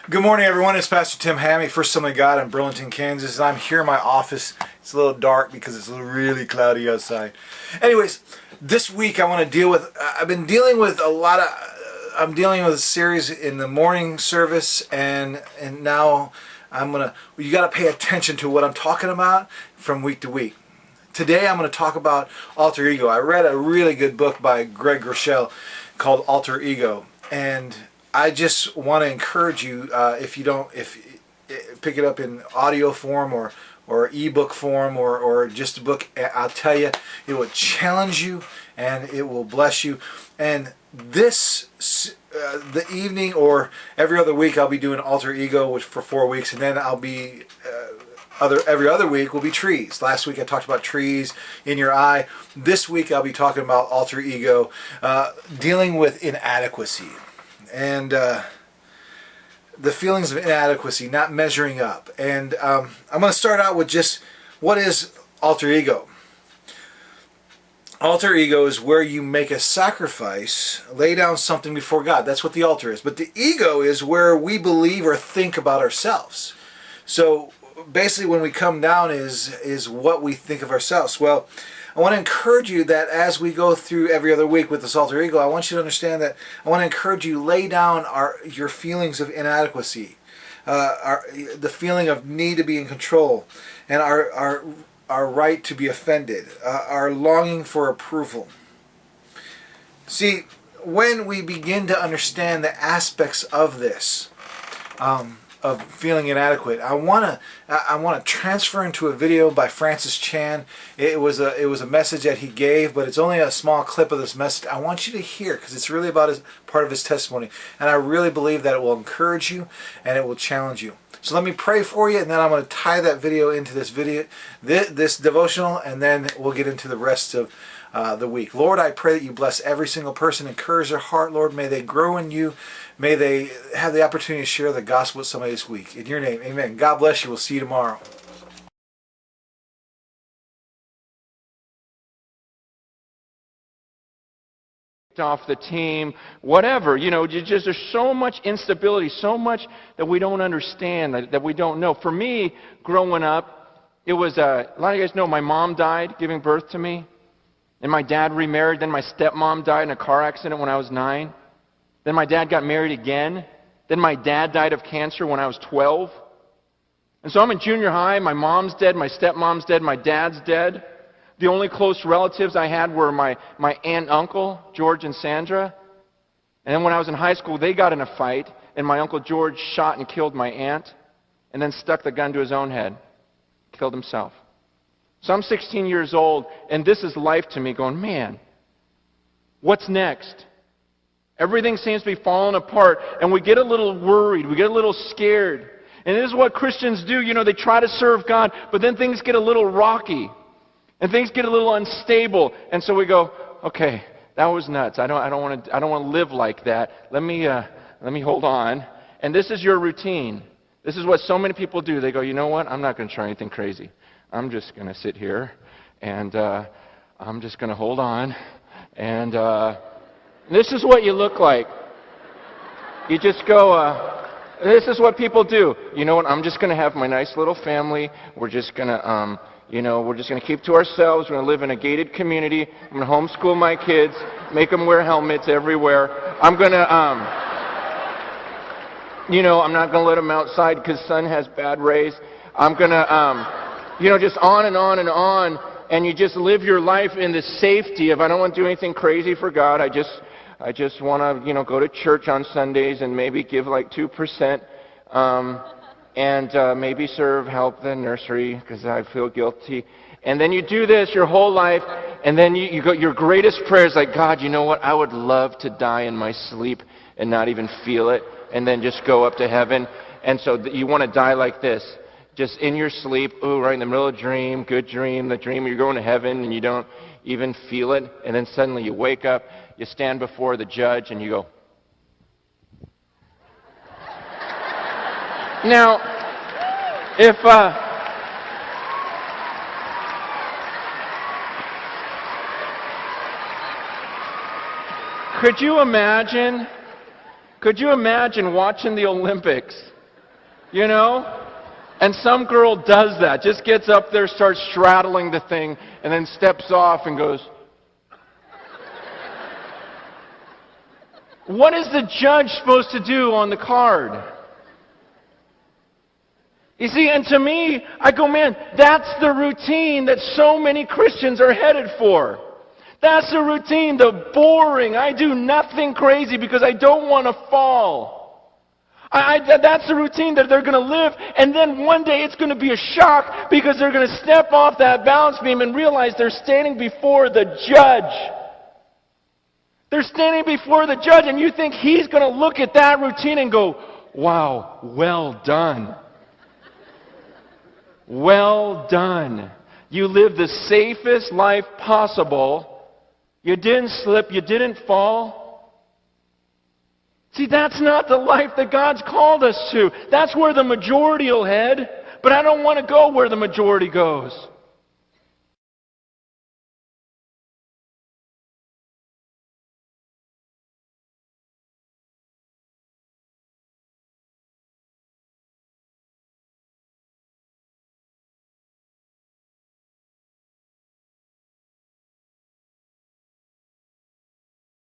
Good morning, everyone. It's Pastor Tim Hammy, First Assembly of God in Burlington, Kansas. And I'm here in my office. It's a little dark because it's really cloudy outside. Anyways, this week I want to deal with, I've been dealing with I'm dealing with a series in the morning service, and now you got to pay attention to what I'm talking about from week to week. Today I'm going to talk about alter ego. I read a really good book by Greg Rochelle called Alter Ego, and I just want to encourage you, if pick it up in audio form or ebook form or just a book, I'll tell you, it will challenge you and it will bless you. And the evening or every other week, I'll be doing alter ego for 4 weeks, and then I'll be every other week will be trees. Last week I talked about trees in your eye. This week I'll be talking about alter ego, dealing with inadequacy. And the feelings of inadequacy, not measuring up. And I'm going to start out with just what is alter ego. Alter ego is where you make a sacrifice, lay down something before God. That's what the altar is. But the ego is where we believe or think about ourselves. So basically when we come down is what we think of ourselves. Well, I want to encourage you that as we go through every other week with this alter ego, I want you to understand that I want to encourage you lay down your feelings of inadequacy, the feeling of need to be in control, and our right to be offended, our longing for approval. See, when we begin to understand the aspects of this, of feeling inadequate, I want to transfer into a video by Francis Chan. It was a message that he gave, but it's only a small clip of this message. I want you to hear because it's really about part of his testimony, and I really believe that it will encourage you and it will challenge you. So let me pray for you, and then I'm going to tie that video into this devotional, and then we'll get into the rest of the week. Lord, I pray that you bless every single person, encourage their heart, Lord. May they grow in you. May they have the opportunity to share the gospel with somebody this week. In your name, amen. God bless you. We'll see you tomorrow. Off the team, whatever, there's so much instability, so much that we don't understand, that we don't know. For me, growing up, it was, a lot of you guys know my mom died giving birth to me, and my dad remarried, then my stepmom died in a car accident when I was 9, then my dad got married again, then my dad died of cancer when I was 12, and so I'm in junior high, my mom's dead, my stepmom's dead, my dad's dead. The only close relatives I had were my aunt and uncle, George and Sandra. And then when I was in high school, they got in a fight, and my uncle George shot and killed my aunt, and then stuck the gun to his own head, killed himself. So I'm 16 years old, and this is life to me, going, man, what's next? Everything seems to be falling apart, and we get a little worried, we get a little scared. And this is what Christians do, they try to serve God, but then things get a little rocky. And things get a little unstable, and so we go, okay, that was nuts. I don't want to live like that. Let me hold on. And this is your routine. This is what so many people do. They go, you know what? I'm not going to try anything crazy. I'm just going to sit here, and I'm just going to hold on. And this is what you look like. You just go. This is what people do. You know what? I'm just going to have my nice little family. We're just going to. We're just going to keep to ourselves. We're going to live in a gated community. I'm going to homeschool my kids, make them wear helmets everywhere. I'm going to, I'm not going to let them outside because sun has bad rays. I'm going to, just on and on and on. And you just live your life in the safety of, I don't want to do anything crazy for God. I just want to, go to church on Sundays and maybe give like 2%. And maybe help the nursery because I feel guilty. And then you do this your whole life, and then you go, your greatest prayer is like, God, you know what? I would love to die in my sleep and not even feel it, and then just go up to heaven. And so you want to die like this, just in your sleep, right in the middle of a dream, good dream, the dream you're going to heaven, and you don't even feel it. And then suddenly you wake up, you stand before the judge, and you go, now, if could you imagine watching the Olympics You know? And some girl does that, just gets up there, starts straddling the thing, and then steps off and goes, what is the judge supposed to do on the card? You see, and to me, I go, man, that's the routine that so many Christians are headed for. That's the routine, the boring, I do nothing crazy because I don't want to fall. That's the routine that they're going to live, and then one day it's going to be a shock because they're going to step off that balance beam and realize they're standing before the judge. They're standing before the judge, and you think he's going to look at that routine and go, wow, well done. Well done. You lived the safest life possible. You didn't slip. You didn't fall. See, that's not the life that God's called us to. That's where the majority will head. But I don't want to go where the majority goes.